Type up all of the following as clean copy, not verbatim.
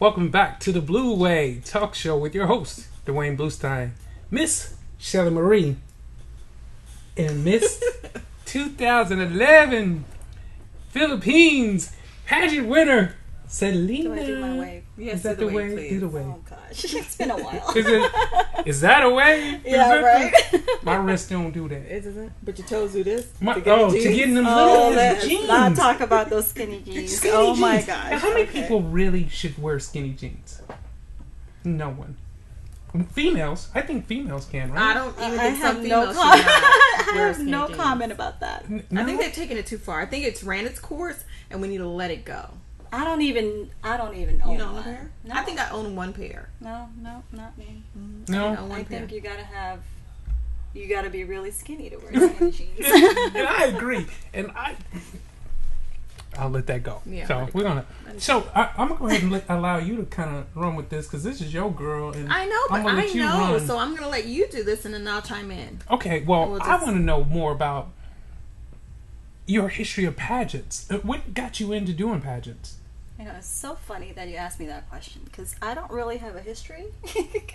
Welcome back to the Blue Way Talk Show with your host, Duane Bluestein, Miss SHelley Marie, and Miss 2011 Philippines pageant winner, Celina. Do I do my wave? Yes, is that the way? please. Do the way. Oh gosh, it's been a while. Is that a way? Yeah, right. My wrists don't do that. Isn't? But your toes do this. To get in them little let's jeans. not talk about those skinny jeans. Skinny Oh my jeans. gosh. Now, how many Okay. people really should wear skinny jeans? No one. Females, I think females can, right? I don't even I think have some no females comment. should not I wear have skinny no jeans. comment about that. No? I think they've taken it too far. I think it's ran its course, and we need to let it go. I don't even own You don't own a one. pair? No. I think I own one pair. No, not me. No? I own one I pair. think you gotta be really skinny to wear skinny jeans. And I agree. And I'll let that go. Yeah, So let it we're go. gonna. So I'm gonna go ahead and allow you to kind of run with this because this is your girl, and I know, I'm but gonna I let you know, run. so I'm gonna let you do this, and then I'll chime in. Okay. Well, We'll I just- want to know more about your history of pageants. What got you into doing pageants? You know, it's so funny that you asked me that question because I don't really have a history,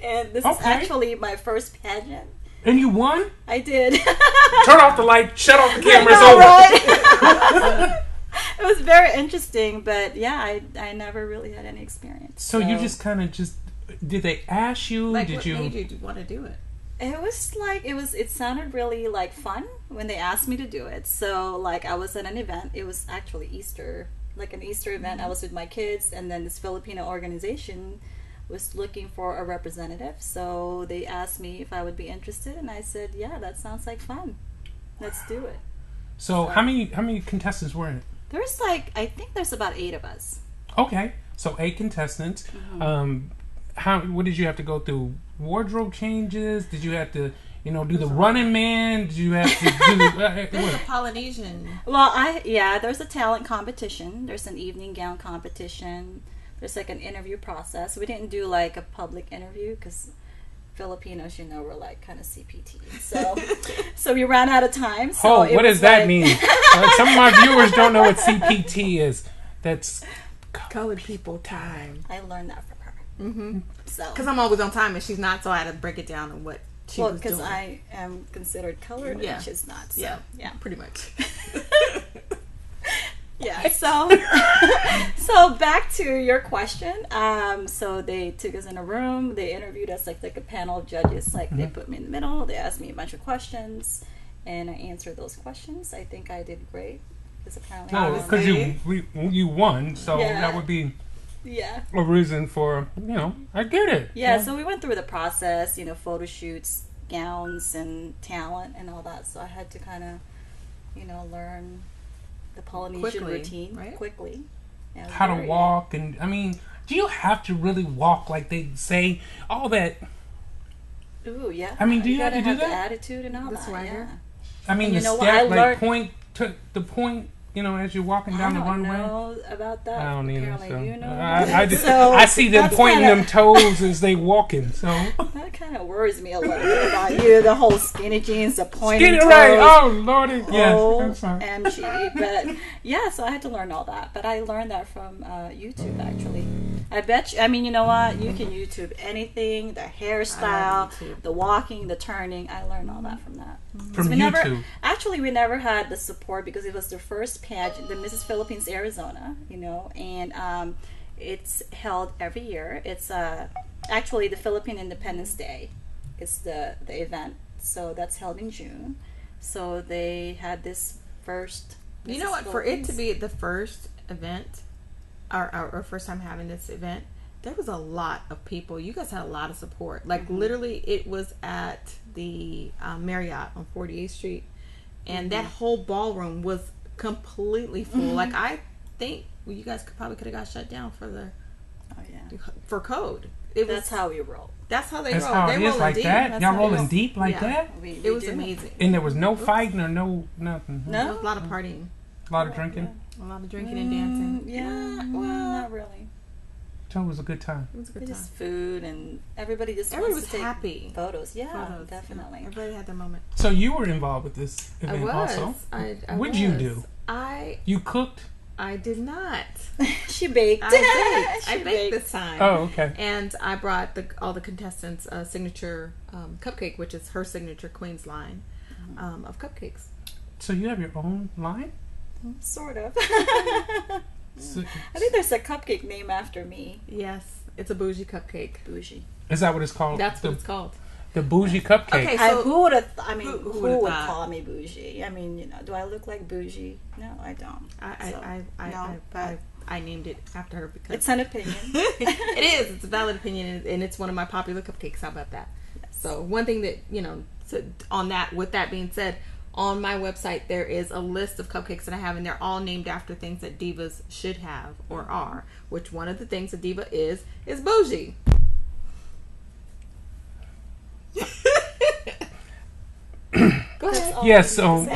and this is Okay. actually my first pageant. And you won? I did. Turn off the light. Shut off the camera. It's I over. know, right? It was very interesting, but yeah, I never really had any experience. So you just kind of did they ask you? Like, did what you? made you want to do it? It was like it sounded really like fun when they asked me to do it. So like I was at an event. It was actually Easter, like an Easter event. I was with my kids, and then this Filipino organization was looking for a representative. So they asked me if I would be interested, and I said, "Yeah, that sounds like fun. Let's do it." So how many contestants were in it? There's I think there's about 8 of us. Okay, so 8 contestants. What did you have to go through? Wardrobe changes? Did you have to, do the Running Man? Did you have to do There's a what? Polynesian. Well, there's a talent competition. There's an evening gown competition. There's like an interview process. We didn't do like a public interview because Filipinos, we're like kind of CPT. So we ran out of time. So What does that mean? Some of my viewers don't know what CPT is. That's Colored people time. I learned that from her. Mm-hmm. So Because I'm always on time, and she's not, so I had to break it down on what she was doing. because I am considered colored, Yeah. and she's not. So, Yeah. yeah. Pretty much. Yeah, so back to your question. So they took us in a room. They interviewed us like a panel of judges. Like they put me in the middle. They asked me a bunch of questions, and I answered those questions. I think I did great because apparently I was because you won, so Yeah. that would be yeah. a reason for I get it. Yeah, so we went through the process, photo shoots, gowns, and talent, and all that. So I had to kind of, learn the Polynesian Quickly, routine right? quickly. Yeah, it was How to very- walk, and do you have to really walk like they say? All that. Ooh, yeah. I mean, do you have gotta to do the that? attitude and all The that. swagger? Yeah. The you know what? step, I like learned- point to the point. As you're walking down the I don't runway. know about that. I don't either. Apparently So. you know. I see them that's pointing kinda- them toes as they walking. So That kind of worries me a little bit about you. The whole skinny jeans, the pointing get it toes. right. Oh Lordy, yes. That's fine. OMG. But yeah, so I had to learn all that. But I learned that from YouTube actually. I bet you. I mean, you know what? You can YouTube anything. The hairstyle, I love YouTube. the walking, the turning. I learned all that from that. From we YouTube. We never had the support because it was the first pageant, the Mrs. Philippines Arizona, and it's held every year. It's actually the Philippine Independence Day is the event, so that's held in June. So they had this first. You know Mrs. what? For it to Philippines. be the first event, or first time having this event, there was a lot of people. You guys had a lot of support. Like literally, it was at the Marriott on 48th Street, and that whole ballroom was completely full. Like I think you guys probably could have got shut down for Oh yeah, for code. that's how we roll. That's how they That's roll. how They it is rolling like deep. that. That's Y'all how it rolling is. deep like Yeah. that, It was do. amazing. and there was no fighting or no nothing. No? There was a lot of partying, A lot of drinking. a lot of drinking and dancing. Yeah, Well, not really. So it was a good time. it was a good Just time. food and everybody just Everybody wants was to take happy. photos. Yeah, Photos. definitely. Everybody had their moment. So you were involved with this I event was. also. I What'd you was. do? I You cooked. I did not. She baked. I baked this time. Oh, okay. And I brought all the contestants' signature cupcake, which is her signature Queen's line of cupcakes. So you have your own line? Sort of. So, I think there's a cupcake named after me. Yes, it's a bougie cupcake. Bougie. is that what it's called? That's what it's called. The bougie cupcake. Okay, so who would have? I mean, who who would've would thought? call me bougie? I mean, you know, do I look like bougie? No, I don't. I named it after her because It's an opinion. it is. It's a valid opinion, and it's one of my popular cupcakes. How about that? Yes. So one thing that with that being said, on my website there is a list of cupcakes that I have, and they're all named after things that divas should have or are. Which one of the things a diva is bougie. Go ahead. Yes, so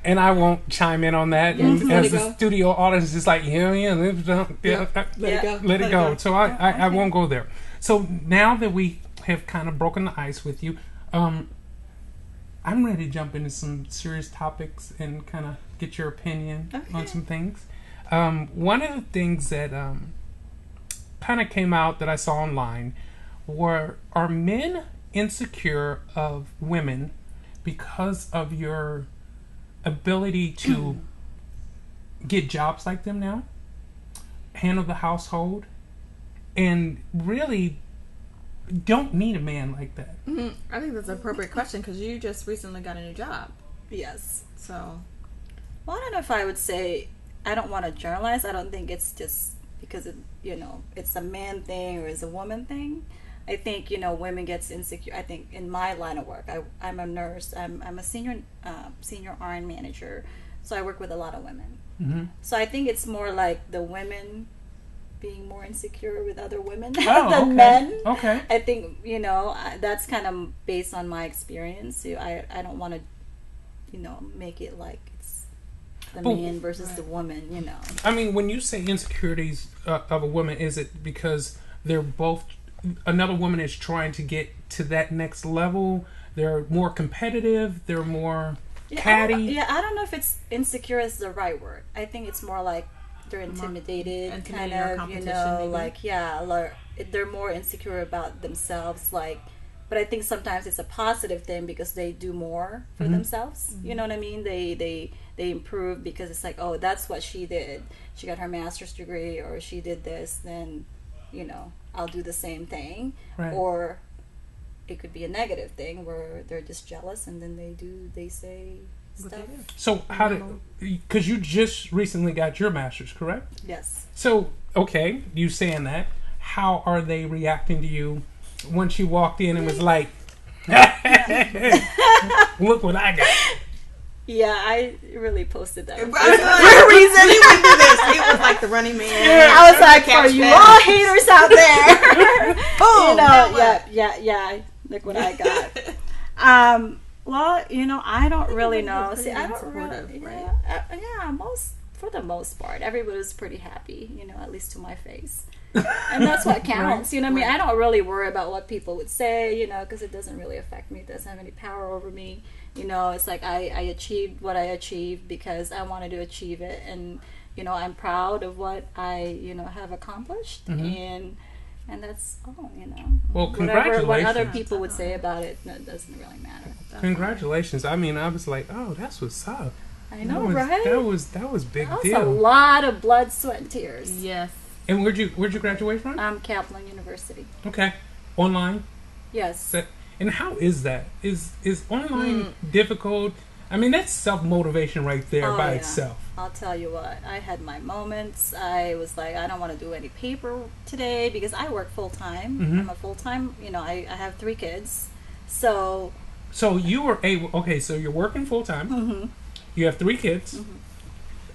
and I won't chime in on that. Yes, And let as it the go. studio audience is like, let it go. Let it go. So I won't go there. So now that we have kind of broken the ice with you, I'm ready to jump into some serious topics and kind of get your opinion on some things. One of the things that kind of came out that I saw online are men insecure of women because of your ability to get jobs like them now, handle the household, and really don't need a man like that? Mm-hmm. I think that's an appropriate question because you just recently got a new job. Yes. So, Well, I don't know if I would say I don't want to generalize. I don't think it's just because it's a man thing or it's a woman thing. I think women gets insecure. I think in my line of work, I'm a nurse. I'm a senior RN manager, so I work with a lot of women. Mm-hmm. So I think it's more like the women being more insecure with other women than men. Okay. I think that's kind of based on my experience. I don't want to make it like it's the man versus the woman. I mean, when you say insecurities of a woman, is it because they're both? Another woman is trying to get to that next level. They're more competitive. They're more catty. I don't know if it's insecure is the right word. I think it's more like they're intimidated, kind of, they're more insecure about themselves, but I think sometimes it's a positive thing because they do more for themselves. Mm-hmm. You know what I mean? They improve because it's like, oh, that's what she did. She got her master's degree, or she did this, then, I'll do the same thing. Right. Or it could be a negative thing where they're just jealous and then they say stuff. So because you just recently got your master's, correct? Yes. So, okay, you saying that, how are they reacting to you once you walked in and was like, look what I got? Yeah, I really posted that. For a reason, he would do this. He was like the running man. Yeah. I was like, for you all haters out there. Boom. Yeah. Look what I got. Well, I don't really know. See, I don't really. For the most part, everybody was pretty happy. At least to my face. And that's what counts. Right. I mean, I don't really worry about what people would say, because it doesn't really affect me. It doesn't have any power over me. It's like I achieved what I achieved because I wanted to achieve it, and I'm proud of what I have accomplished, and that's all. Well, congratulations. What other people would say about it, that doesn't really matter. Congratulations. I mean, I was like, oh, that's what's up. I know, right? That was big that was deal. a lot of blood, sweat, and tears. Yes. And where'd you graduate from? Kaplan University. Okay. Online? Yes. And how is that? Is online difficult? I mean, that's self-motivation right there by itself. I'll tell you what. I had my moments. I was like, I don't want to do any paper today because I work full-time. Mm-hmm. I'm a full-time, I have 3 kids. So you were able, okay, so you're working full-time. Mm-hmm. You have 3 kids. Mm-hmm.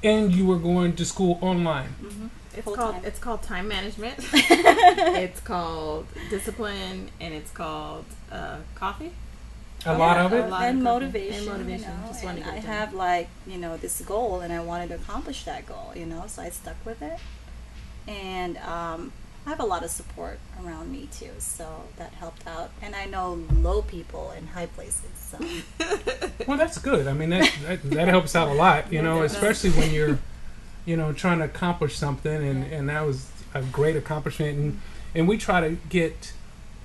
And you were going to school online. Mm-hmm. It's called time management. It's called discipline, and it's called coffee. A lot of it, and motivation. Just and I have this goal, and I wanted to accomplish that goal. So I stuck with it, and I have a lot of support around me too. So that helped out, and I know low people in high places. So. Well, that's good. I mean, that helps out a lot. Especially when you're trying to accomplish something, and that was a great accomplishment. And we try to get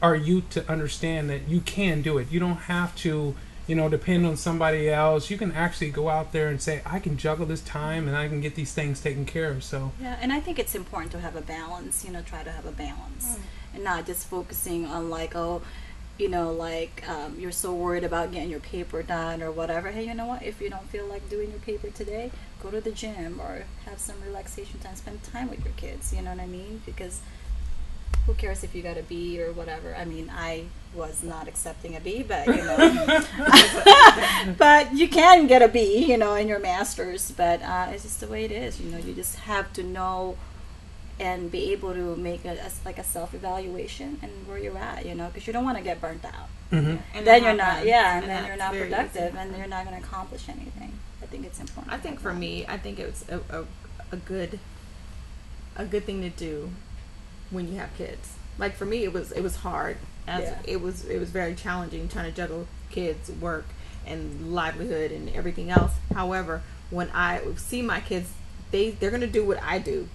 our youth to understand that you can do it. You don't have to, depend on somebody else. You can actually go out there and say, I can juggle this time and I can get these things taken care of. So yeah, and I think it's important to have a balance. Try to have a balance, and not just focusing on like, you're so worried about getting your paper done or whatever. Hey, you know what? If you don't feel like doing your paper today, go to the gym or have some relaxation time. Spend time with your kids. You know what I mean? Because who cares if you got a B or whatever? I mean, I was not accepting a B, but but you can get a B, in your master's. But it's just the way it is. You just have to know and be able to make a self-evaluation and where you're at, because you don't want to get burnt out. Mm-hmm. And then you're not, and then you're not productive, and you're not going to accomplish anything. I think it's important. I think for me, I think it's a good thing to do when you have kids. Like for me, it was hard. It was very challenging trying to juggle kids, work, and livelihood and everything else. However, when I see my kids, they're going to do what I do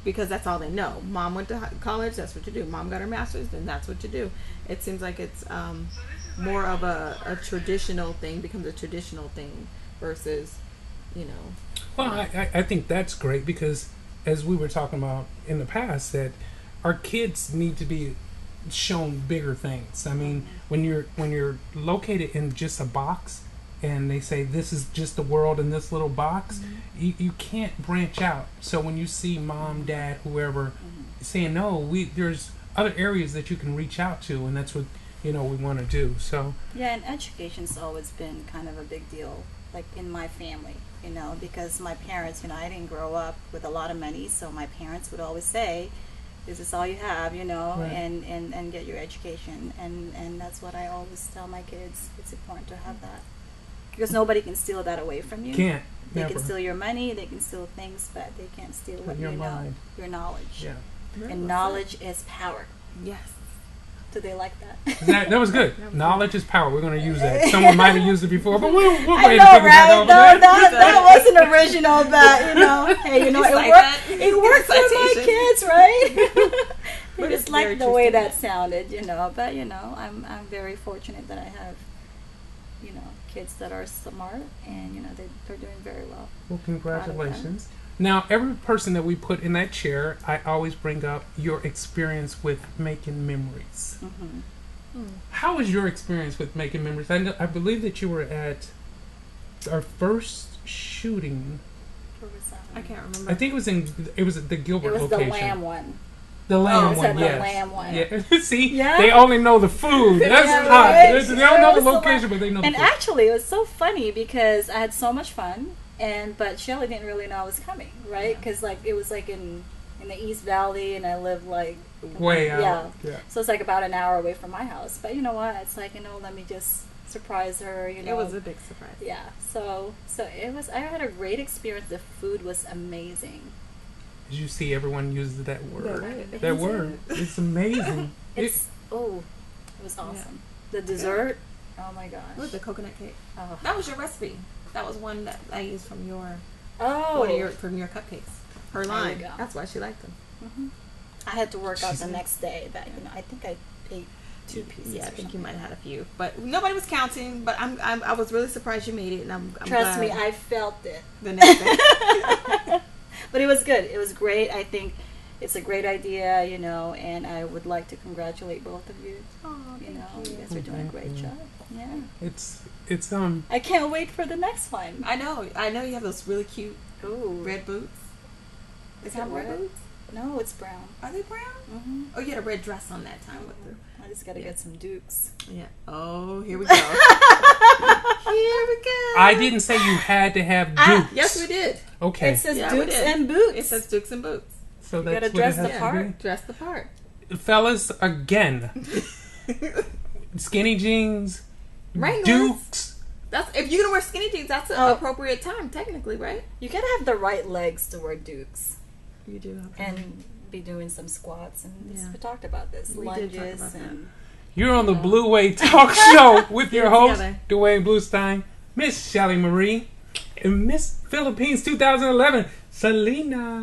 because that's all they know. Mom went to college, that's what you do. Mom got her master's, then that's what you do. It seems like it's more of a traditional thing, becomes a traditional thing versus, Well, I think that's great because as we were talking about in the past, that our kids need to be shown bigger things. I mean, when you're located in just a box and they say this is just the world in this little box, you can't branch out. So when you see mom, dad, whoever saying no, there's other areas that you can reach out to, and that's what we want to do. So yeah, and education's always been kind of a big deal, like in my family, because my parents, I didn't grow up with a lot of money, so my parents would always say, this is all you have, right. and get your education. And that's what I always tell my kids. It's important to have that. Because nobody can steal that away from you. Can't. They Never. can steal your money, they can steal things, but they can't steal what your you mind. know. Your knowledge. Yeah. And knowledge is power. Yes. Do they like that? That was good. Knowledge is power. We're going to use that. Someone might have used it before, but we'll go I ahead know, and figure that out. That wasn't original, but hey, it worked for my kids, right? But just like the way that sounded, But I'm very fortunate that I have, kids that are smart and they're doing very well. Well, congratulations. Now, every person that we put in that chair, I always bring up your experience with making memories. Mm-hmm. How was your experience with making memories? I believe that you were at our first shooting. I can't remember. I think it was at the Gilbert location. It was the lamb one. The lamb one, yes. The lamb one. Yeah. See, they only know the food. That's hot. Right. They don't know the location, but they know the food. And actually, it was so funny because I had so much fun, but SHelley didn't really know I was coming, right? Because it was in the East Valley, and I live way out. Yeah. So it's about an hour away from my house. But you know what? It's let me just surprise her. It was a big surprise. Yeah. So it was. I had a great experience. The food was amazing. Did you see everyone use that word? Right. That word. It's amazing. It was awesome. Yeah. The dessert. Oh my gosh. What was the coconut cake? Oh. That was your recipe. That was one that I used from your from your cupcakes. Her line. That's why she liked them. Mm-hmm. I had to work out the next day. That I think I ate 2 pieces. Yeah, I think you might have had a few, but nobody was counting. But I was really surprised you made it, and I'm trust glad me, I felt it the next day. But it was good. It was great. I think it's a great idea, and I would like to congratulate both of you. Oh, you guys are doing a great job. Yeah. It's I can't wait for the next one. I know you have those really cute red boots. Is that red boots? No, it's brown. Are they brown? Mm-hmm. Oh, you had a red dress on that time with the. I just got to get some dukes. Yeah. Oh, here we go. Here we go. I didn't say you had to have dukes. Yes, we did. Okay. It says dukes and boots. It says dukes and boots. So you that's gotta dress the part. Dress the part. Fellas, again, skinny jeans, Wranglers. dukes. That's if you're gonna wear skinny jeans. That's an appropriate time, technically, right? You gotta have the right legs to wear dukes. You do. And be doing some squats, and we talked about this. Lunges and. You're on the Blue Way Talk Show with your host, Duane Bluestein, Miss SHelley Marie, and Miss Philippines 2011. Celina.